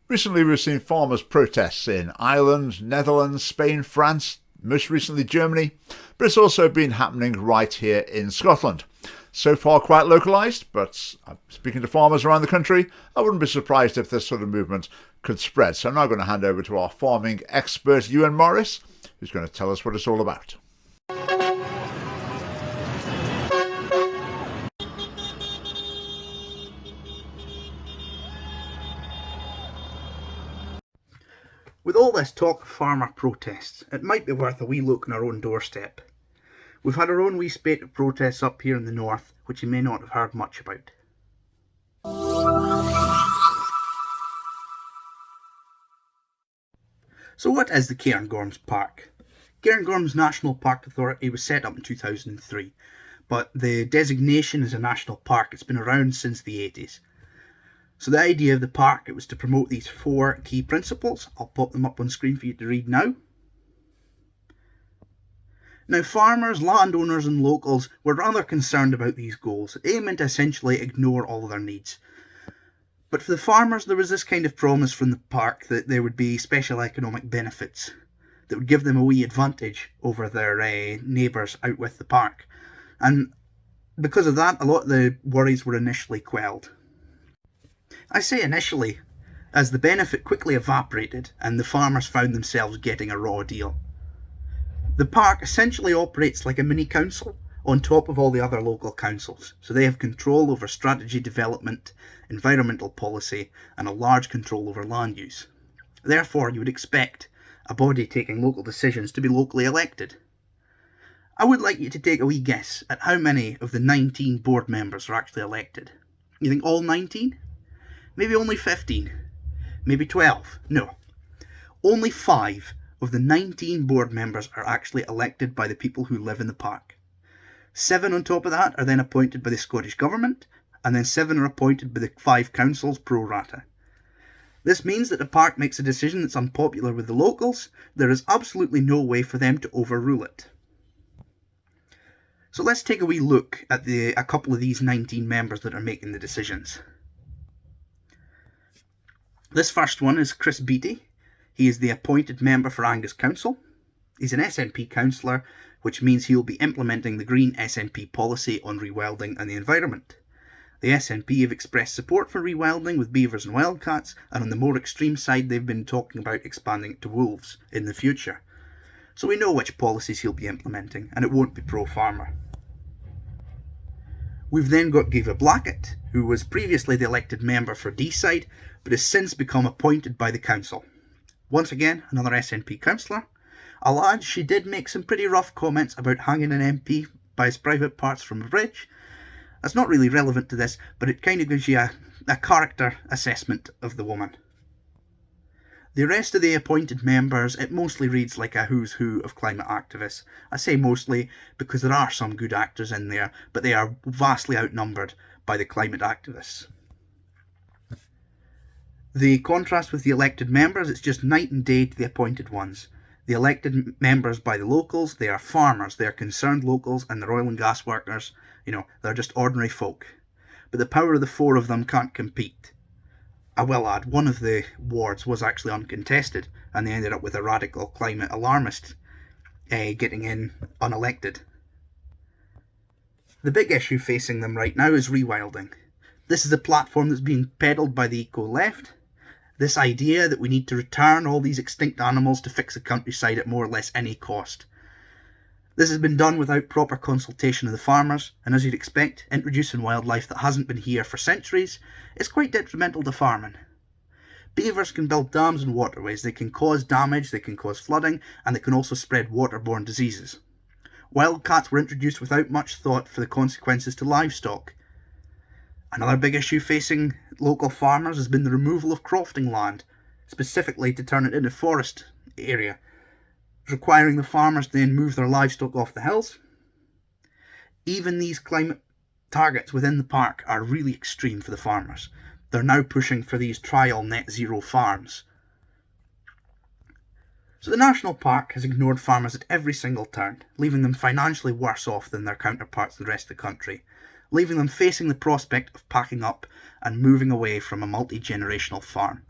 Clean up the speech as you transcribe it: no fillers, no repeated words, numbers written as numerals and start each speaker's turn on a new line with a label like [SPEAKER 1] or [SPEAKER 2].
[SPEAKER 1] Recently, we've seen farmers' protests in Ireland, Netherlands, Spain, France, most recently Germany, but it's also been happening right here in Scotland. So far quite localised, but speaking to farmers around the country, I wouldn't be surprised if this sort of movement could spread. So I'm now going to hand over to our farming expert, Ewan Morris, who's going to tell us what it's all about.
[SPEAKER 2] With all this talk of farmer protests, it might be worth a wee look on our own doorstep. We've had our own wee spate of protests up here in the north, which you may not have heard much about. So what is the Cairngorms Park? Cairngorms National Park Authority was set up in 2003, but the designation as a national park, it's been around since the 80s. So the idea of the park, it was to promote these 4 key principles. I'll pop them up on screen for you to read now. Now farmers, landowners and locals were rather concerned about these goals, aiming to essentially ignore all their needs. But for the farmers there was this kind of promise from the park that there would be special economic benefits that would give them a wee advantage over their neighbours out with the park. And because of that, a lot of the worries were initially quelled. I say initially, as the benefit quickly evaporated and the farmers found themselves getting a raw deal. The park essentially operates like a mini council on top of all the other local councils, so they have control over strategy development, environmental policy, and a large control over land use. Therefore, you would expect a body taking local decisions to be locally elected. I would like you to take a wee guess at how many of the 19 board members are actually elected. You think all 19? Maybe only 15. Maybe 12. No. Only 5 of the 19 board members are actually elected by the people who live in the park. 7 on top of that are then appointed by the Scottish Government, and then 7 are appointed by the 5 councils pro rata. This means that the park makes a decision that's unpopular with the locals. There is absolutely no way for them to overrule it. So let's take a wee look at a couple of these 19 members that are making the decisions. This first one is Chris Beattie. He is the appointed member for Angus Council. He's an SNP councillor, which means he'll be implementing the Green SNP policy on rewilding and the environment. The SNP have expressed support for rewilding with beavers and wildcats, and on the more extreme side they've been talking about expanding it to wolves in the future. So we know which policies he'll be implementing, and it won't be pro-farmer. We've then got Gaiva Blackett, who was previously the elected member for Deeside, but has since become appointed by the council. Once again, another SNP councillor. I'll add she did make some pretty rough comments about hanging an MP by his private parts from a bridge. That's not really relevant to this, but it kind of gives you a character assessment of the woman. The rest of the appointed members, it mostly reads like a who's who of climate activists. I say mostly because there are some good actors in there, but they are vastly outnumbered by the climate activists. The contrast with the elected members, it's just night and day to the appointed ones. The elected members by the locals, they are farmers, they are concerned locals, and the oil and gas workers, they're just ordinary folk. But the power of the 4 of them can't compete. I will add, one of the wards was actually uncontested, and they ended up with a radical climate alarmist getting in unelected. The big issue facing them right now is rewilding. This is a platform that's being peddled by the eco-left. This idea that we need to return all these extinct animals to fix the countryside at more or less any cost. This has been done without proper consultation of the farmers, and as you'd expect, introducing wildlife that hasn't been here for centuries is quite detrimental to farming. Beavers can build dams and waterways, they can cause damage, they can cause flooding, and they can also spread waterborne diseases. Wildcats were introduced without much thought for the consequences to livestock. Another big issue facing local farmers has been the removal of crofting land, specifically to turn it into forest area, requiring the farmers to then move their livestock off the hills. Even these climate targets within the park are really extreme for the farmers. They're now pushing for these trial net zero farms. So the national park has ignored farmers at every single turn, leaving them financially worse off than their counterparts in the rest of the country, leaving them facing the prospect of packing up and moving away from a multi-generational farm.